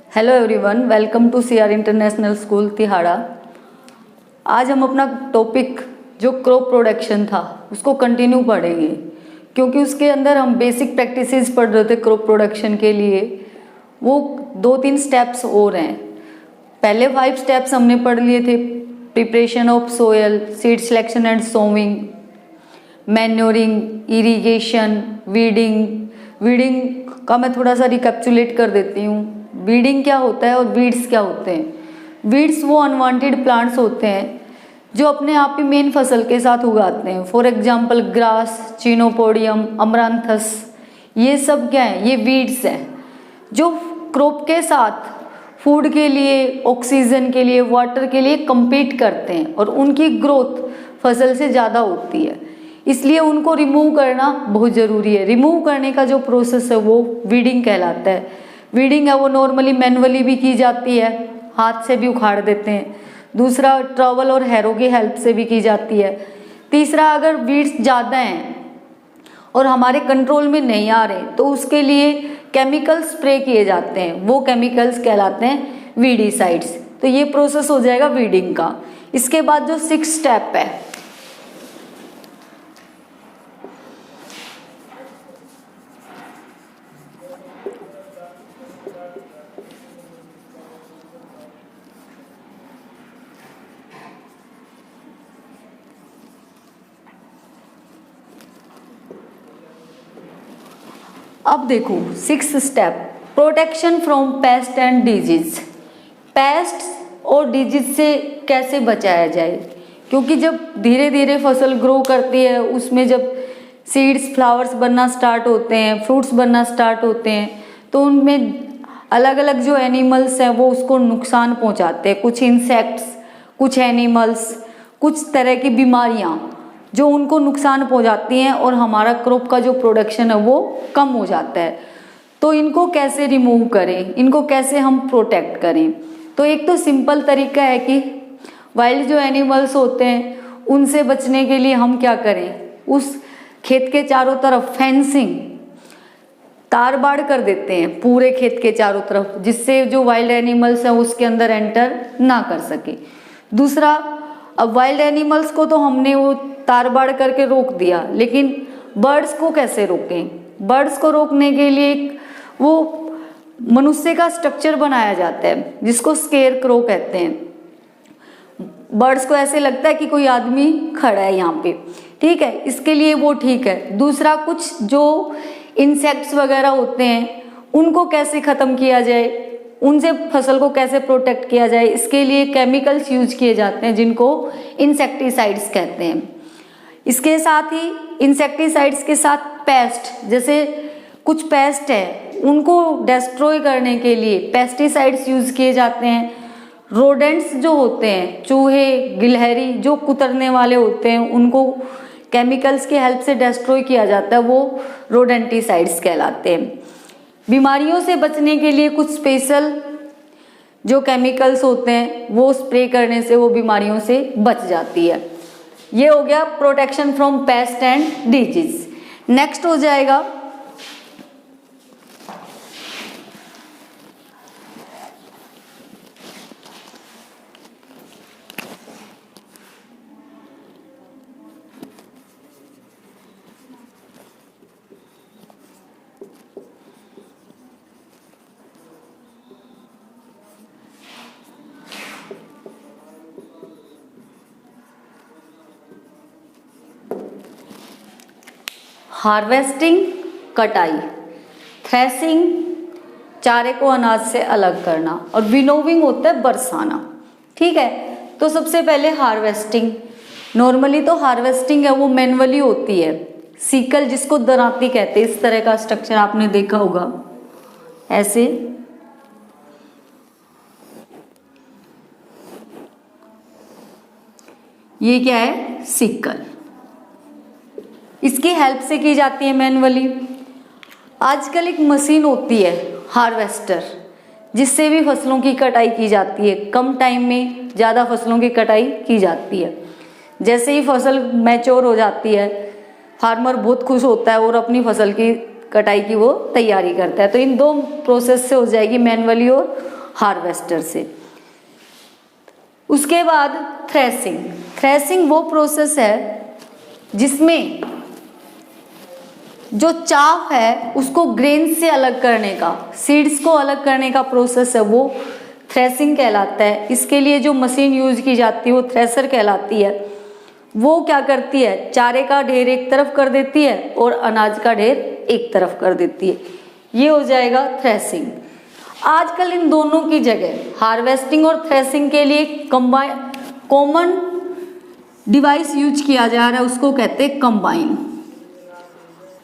Hello everyone, welcome to CR international school Tihara. आज हम अपना टॉपिक जो क्रॉप प्रोडक्शन था उसको कंटिन्यू पढ़ेंगे, क्योंकि उसके अंदर हम बेसिक प्रैक्टिसेस पढ़ रहे थे क्रॉप प्रोडक्शन के लिए। वो 2-3 स्टेप्स और हैं। पहले 5 स्टेप्स हमने पढ़ लिए थे। Preparation of soil, seed selection and sowing, manuring, irrigation, weeding. Weeding का मैं थोड़ा सा रिकैप्चुलेट कर देती हूँ। वीडिंग क्या होता है और वीड्स क्या होते हैं। वीड्स वो अनवांटेड प्लांट्स होते हैं जो अपने आप ही मेन फसल के साथ उगाते हैं। फॉर एग्जांपल ग्रास, चिनोपोडियम, अमरांथस, ये सब क्या है? ये वीड्स हैं जो क्रॉप के साथ फूड के लिए, ऑक्सीजन के लिए, वाटर के लिए compete करते हैं और उनकी ग्रोथ फसल से ज़्यादा होती है। इसलिए उनको रिमूव करना बहुत ज़रूरी है। रिमूव करने का जो प्रोसेस है वो वीडिंग कहलाता है। वीडिंग है वो नॉर्मली मैनुअली भी की जाती है, हाथ से भी उखाड़ देते हैं। दूसरा, ट्रॉवल और हैरो की हेल्प से भी की जाती है। तीसरा, अगर वीड्स ज़्यादा हैं और हमारे कंट्रोल में नहीं आ रहे तो उसके लिए केमिकल स्प्रे किए जाते हैं। वो केमिकल्स कहलाते हैं वीडीसाइड्स। तो ये प्रोसेस हो जाएगा वीडिंग का। इसके बाद जो 6 स्टेप है, अब देखो 6th step, protection from paste and disease. Paste और डिजीज से कैसे बचाया जाए, क्योंकि जब धीरे धीरे फसल ग्रो करती है, उसमें जब सीड्स, फ्लावर्स बनना स्टार्ट होते हैं, फ्रूट्स बनना स्टार्ट होते हैं, तो उनमें अलग अलग जो एनिमल्स हैं वो उसको नुकसान पहुंचाते हैं। कुछ इंसेक्ट्स, कुछ एनिमल्स, कुछ तरह की बीमारियां जो उनको नुकसान पहुंचाती हैं और हमारा क्रॉप का जो प्रोडक्शन है वो कम हो जाता है। तो इनको कैसे रिमूव करें, इनको कैसे हम प्रोटेक्ट करें? तो एक तो सिंपल तरीका है कि वाइल्ड जो एनिमल्स होते हैं उनसे बचने के लिए हम क्या करें, उस खेत के चारों तरफ फेंसिंग, तार बाड़ कर देते हैं पूरे खेत के चारों तरफ, जिससे जो वाइल्ड एनिमल्स हैं उसके अंदर एंटर ना कर सके। दूसरा, अब वाइल्ड एनिमल्स को तो हमने वो तार बाड़ करके रोक दिया, लेकिन बर्ड्स को कैसे रोकें? बर्ड्स को रोकने के लिए वो मनुष्य का स्ट्रक्चर बनाया जाता है जिसको स्केयर क्रो कहते हैं। बर्ड्स को ऐसे लगता है कि कोई आदमी खड़ा है यहाँ पे, ठीक है, इसके लिए वो ठीक है। दूसरा, कुछ जो इंसेक्ट्स वगैरह होते हैं उनको कैसे ख़त्म किया जाए, उनसे फसल को कैसे प्रोटेक्ट किया जाए, इसके लिए केमिकल्स यूज किए जाते हैं जिनको इंसेक्टिसाइड्स कहते हैं। इसके साथ ही इंसेक्टिसाइड्स के साथ पेस्ट, जैसे कुछ पेस्ट है उनको डिस्ट्रॉय करने के लिए पेस्टिसाइड्स यूज किए जाते हैं। रोडेंट्स जो होते हैं, चूहे, गिलहरी जो कुतरने वाले होते हैं, उनको केमिकल्स की हेल्प से डिस्ट्रॉय किया जाता है, वो रोडेंटिसाइड्स कहलाते हैं। बीमारियों से बचने के लिए कुछ स्पेशल जो केमिकल्स होते हैं वो स्प्रे करने से वो बीमारियों से बच जाती है। ये हो गया protection from paste and disease. Next हो जाएगा हार्वेस्टिंग, कटाई, थ्रेसिंग, चारे को अनाज से अलग करना, और विनोविंग होता है बरसाना, ठीक है। तो सबसे पहले हार्वेस्टिंग। नॉर्मली तो हार्वेस्टिंग है वो मैनुअली होती है। सीकल जिसको दरांती कहते हैं, इस तरह का स्ट्रक्चर आपने देखा होगा ऐसे। ये क्या है? सीकल। इसकी हेल्प से की जाती है मैनुअली। आजकल एक मशीन होती है हार्वेस्टर, जिससे भी फसलों की कटाई की जाती है। कम टाइम में ज़्यादा फसलों की कटाई की जाती है। जैसे ही फसल मैच्योर हो जाती है, फार्मर बहुत खुश होता है और अपनी फसल की कटाई की वो तैयारी करता है। तो इन दो प्रोसेस से हो जाएगी, मैनुअली और हार्वेस्टर से। उसके बाद थ्रेसिंग। थ्रेसिंग वो प्रोसेस है जिसमें जो चाफ है उसको ग्रेन से अलग करने का, सीड्स को अलग करने का प्रोसेस है, वो थ्रेसिंग कहलाता है। इसके लिए जो मशीन यूज की जाती है वो थ्रेसर कहलाती है। वो क्या करती है, चारे का ढेर एक तरफ कर देती है और अनाज का ढेर एक तरफ कर देती है। ये हो जाएगा थ्रेसिंग। आजकल इन दोनों की जगह हार्वेस्टिंग और थ्रेसिंग के लिए कॉमन डिवाइस यूज किया जा रहा है, उसको कहते हैं कंबाइन।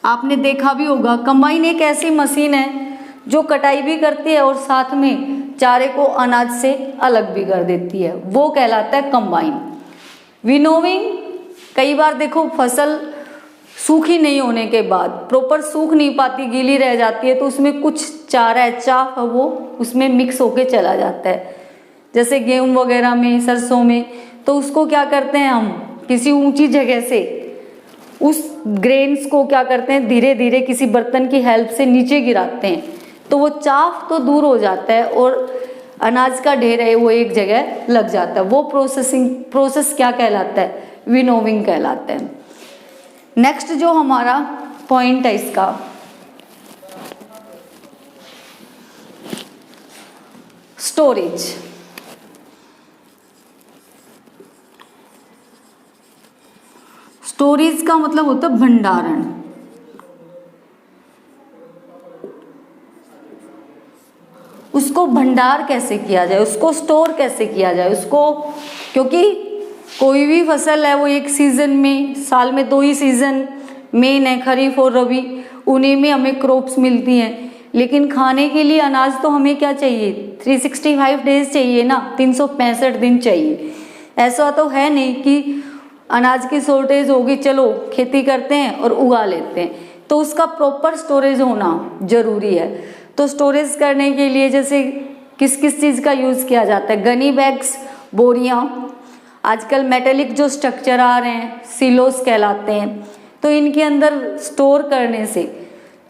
आपने देखा भी होगा, कंबाइन एक ऐसी मशीन है जो कटाई भी करती है और साथ में चारे को अनाज से अलग भी कर देती है, वो कहलाता है कंबाइन। विनोविंग, कई बार देखो फसल सूखी नहीं होने के बाद, प्रॉपर सूख नहीं पाती, गीली रह जाती है, तो उसमें कुछ चारा है, चाफ है, वो उसमें मिक्स होके चला जाता है, जैसे गेहूं वगैरह में, सरसों में। तो उसको क्या करते हैं हम, किसी ऊंची जगह से उस ग्रेन्स को क्या करते हैं, धीरे धीरे किसी बर्तन की हेल्प से नीचे गिराते हैं, तो वो चाफ तो दूर हो जाता है और अनाज का ढेर है वो एक जगह लग जाता है। वो प्रोसेस क्या कहलाता है, विनोविंग कहलाता है। नेक्स्ट जो हमारा पॉइंट है इसका, स्टोरेज। स्टोरेज का मतलब होता है भंडारण। उसको भंडार कैसे किया जाए, उसको स्टोर कैसे किया जाए, उसको, क्योंकि कोई भी फसल है वो एक सीजन में, साल में 2 ही सीजन मेन है, खरीफ और रबी, उन्हीं में हमें क्रॉप्स मिलती हैं। लेकिन खाने के लिए अनाज तो हमें क्या चाहिए, 365 डेज चाहिए ना, 365 दिन चाहिए। ऐसा तो है नहीं कि अनाज की शॉर्टेज होगी, चलो खेती करते हैं और उगा लेते हैं, तो उसका प्रॉपर स्टोरेज होना जरूरी है। तो स्टोरेज करने के लिए जैसे किस किस चीज़ का यूज़ किया जाता है, गनी बैग्स, बोरियाँ, आजकल मेटेलिक जो स्ट्रक्चर आ रहे हैं सिलोस कहलाते हैं, तो इनके अंदर स्टोर करने से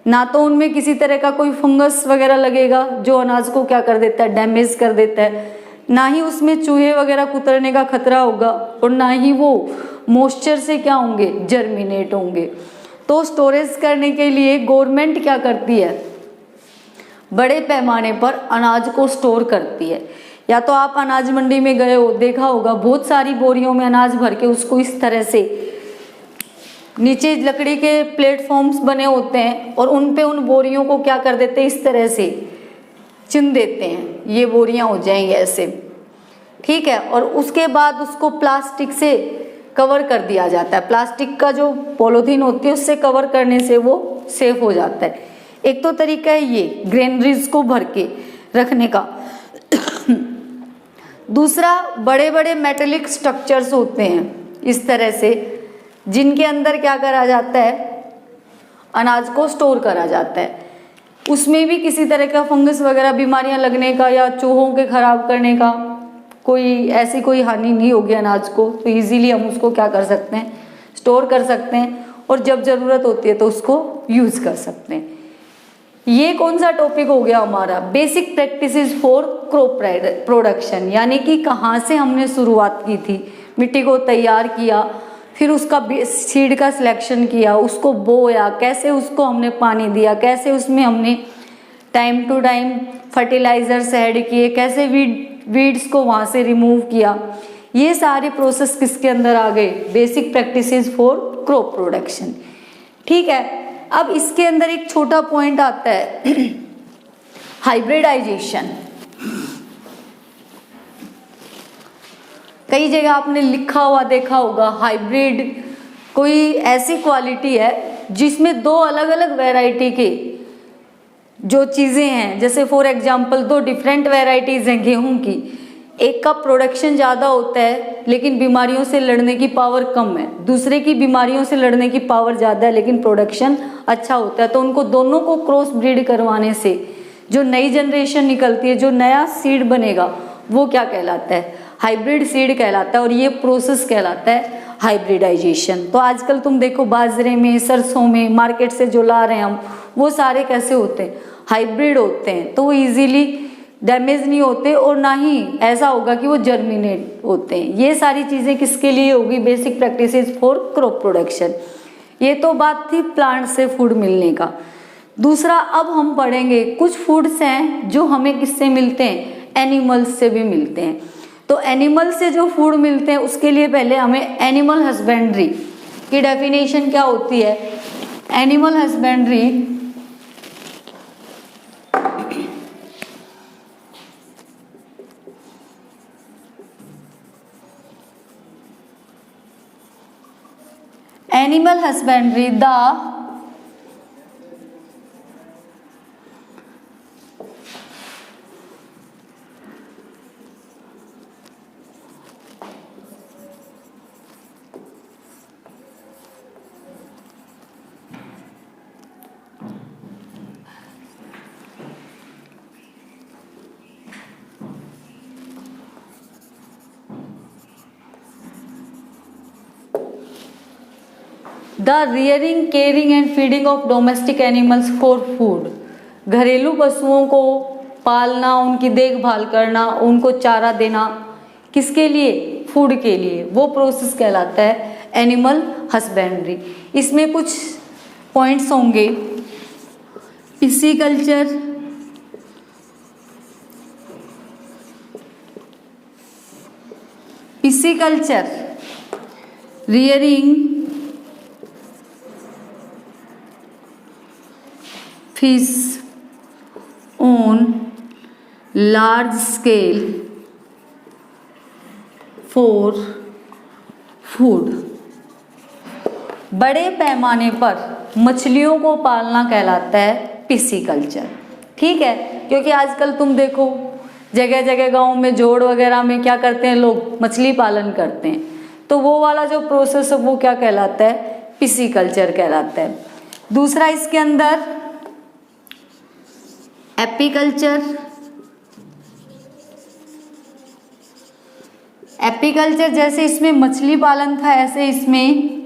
ना तो उनमें किसी तरह का कोई फंगस वगैरह लगेगा जो अनाज को क्या कर देता है, डैमेज कर देता है, ना ही उसमें चूहे वगैरह कुतरने का खतरा होगा, और ना ही वो मॉइस्चर से क्या होंगे, जर्मिनेट होंगे। तो स्टोरेज करने के लिए गवर्नमेंट क्या करती है, बड़े पैमाने पर अनाज को स्टोर करती है। या तो आप अनाज मंडी में गए हो, देखा होगा बहुत सारी बोरियों में अनाज भर के उसको इस तरह से, नीचे लकड़ी के प्लेटफॉर्म्स बने होते हैं और उन पे उन बोरियों को क्या कर देते हैं, इस तरह से चिन देते हैं, ये बोरियां हो जाएंगी ऐसे, ठीक है। और उसके बाद उसको प्लास्टिक से कवर कर दिया जाता है, प्लास्टिक का जो पॉलीथीन होती है उससे कवर करने से वो सेफ हो जाता है। एक तो तरीका है ये ग्रेनरीज को भर के रखने का। दूसरा, बड़े बड़े मेटेलिक स्ट्रक्चर्स होते हैं इस तरह से, जिनके अंदर क्या करा जाता है, अनाज को स्टोर करा जाता है। उसमें भी किसी तरह का फंगस वगैरह, बीमारियां लगने का या चूहों के खराब करने का कोई ऐसी कोई हानि नहीं होगी अनाज को, तो इजीली हम उसको क्या कर सकते हैं, स्टोर कर सकते हैं, और जब ज़रूरत होती है तो उसको यूज़ कर सकते हैं। ये कौन सा टॉपिक हो गया हमारा, basic practices for crop production, यानी कि कहाँ से हमने शुरुआत की थी, मिट्टी को तैयार किया, फिर उसका सीड का सिलेक्शन किया, उसको बोया, कैसे उसको हमने पानी दिया, कैसे उसमें हमने time to time fertilisers add किए, कैसे वीड्स को वहाँ से रिमूव किया, ये सारे प्रोसेस किसके अंदर आ गए, basic practices for crop production, ठीक है। अब इसके अंदर एक छोटा पॉइंट आता है हाइब्रिडाइजेशन। कई जगह आपने लिखा हुआ देखा होगा, हाइब्रिड कोई ऐसी क्वालिटी है जिसमें 2 अलग अलग वैरायटी के जो चीज़ें हैं, जैसे फॉर एग्जांपल 2 डिफरेंट वैरायटीज़ हैं गेहूं की, एक का प्रोडक्शन ज़्यादा होता है लेकिन बीमारियों से लड़ने की पावर कम है, दूसरे की बीमारियों से लड़ने की पावर ज़्यादा है लेकिन प्रोडक्शन अच्छा होता है। तो उनको दोनों को क्रॉस ब्रीड करवाने से जो नई जनरेशन निकलती है, जो नया सीड बनेगा, वो क्या कहलाता है, हाइब्रिड सीड कहलाता है, और ये प्रोसेस कहलाता है हाइब्रिडाइजेशन। तो आजकल तुम देखो बाजरे में, सरसों में मार्केट से जो ला रहे हैं हम, वो सारे कैसे होते हैं, हाइब्रिड होते हैं। तो वो ईजीली डैमेज नहीं होते और ना ही ऐसा होगा कि वो जर्मिनेट होते हैं। ये सारी चीज़ें किसके लिए होगी? Basic practices for crop production. ये तो बात थी प्लांट से फूड मिलने का। दूसरा अब हम पढ़ेंगे कुछ फूड्स हैं जो हमें किससे मिलते हैं? एनिमल्स से भी मिलते हैं। तो एनिमल से जो फूड मिलते हैं उसके लिए पहले हमें एनिमल हस्बेंड्री की डेफिनेशन क्या होती है? Animal husbandry Animal husbandry, the rearing, caring and feeding of domestic animals for food. घरेलू पशुओं को पालना, उनकी देखभाल करना, उनको चारा देना, किसके लिए? फूड के लिए। वो प्रोसेस कहलाता है एनिमल हस्बेंड्री। इसमें कुछ पॉइंट्स होंगे। Pisciculture, pisciculture, rearing fish on large scale for food। बड़े पैमाने पर मछलियों को पालना कहलाता है पिसीकल्चर। ठीक है, क्योंकि आजकल तुम देखो जगह जगह गांव में जोड़ वगैरह में क्या करते हैं लोग? मछली पालन करते हैं। तो वो वाला जो प्रोसेस है वो क्या कहलाता है? पिसीकल्चर कहलाता है। दूसरा इसके अंदर एपीकल्चर। एपीकल्चर जैसे इसमें मछली पालन था, ऐसे इसमें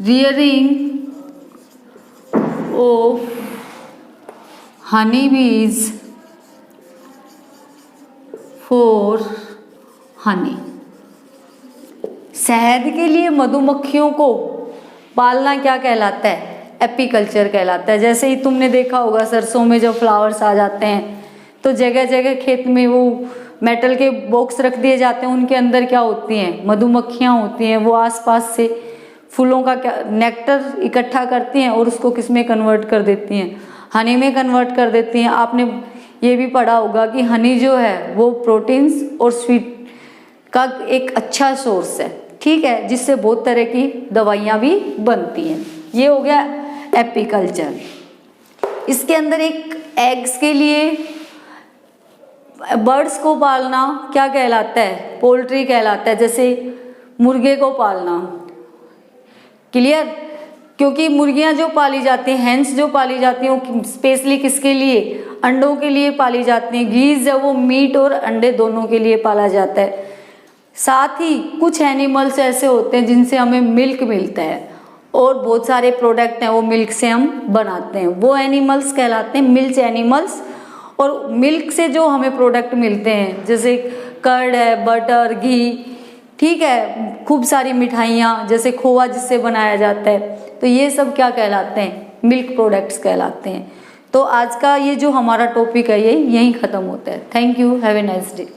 रियरिंग ऑफ हनी बीज फॉर हनी। शहद के लिए मधुमक्खियों को पालना क्या कहलाता है? एपीकल्चर कहलाता है। जैसे ही तुमने देखा होगा सरसों में जब फ्लावर्स आ जाते हैं तो जगह जगह खेत में वो मेटल के बॉक्स रख दिए जाते हैं, उनके अंदर क्या होती हैं? मधुमक्खियाँ होती हैं। वो आसपास से फूलों का क्या नेक्टर इकट्ठा करती हैं और उसको किस में कन्वर्ट कर देती हैं? हनी में कन्वर्ट कर देती हैं। आपने ये भी पढ़ा होगा कि हनी जो है वो प्रोटीन्स और स्वीट का एक अच्छा सोर्स है। ठीक है, जिससे बहुत तरह की दवाइयाँ भी बनती हैं। ये हो गया एपीकल्चर। इसके अंदर एक एग्स के लिए बर्ड्स को पालना क्या कहलाता है? पोल्ट्री कहलाता है। जैसे मुर्गे को पालना, क्लियर? क्योंकि मुर्गियां जो पाली जाती हैं, हेंस जो पाली जाती हैं, वो स्पेशली किसके लिए? अंडों के लिए पाली जाती हैं। गीज है वो मीट और अंडे दोनों के लिए पाला जाता है। साथ ही कुछ एनिमल्स ऐसे होते हैं जिनसे हमें मिल्क मिलता है और बहुत सारे प्रोडक्ट हैं वो मिल्क से हम बनाते हैं, वो एनिमल्स कहलाते हैं मिल्क एनिमल्स। और मिल्क से जो हमें प्रोडक्ट मिलते हैं जैसे कर्ड है, बटर, घी, ठीक है, खूब सारी मिठाइयाँ, जैसे खोआ जिससे बनाया जाता है, तो ये सब क्या कहलाते हैं? मिल्क प्रोडक्ट्स कहलाते हैं। तो आज का ये जो हमारा टॉपिक है ये यहीं ख़त्म होता है। Thank you, have a nice day.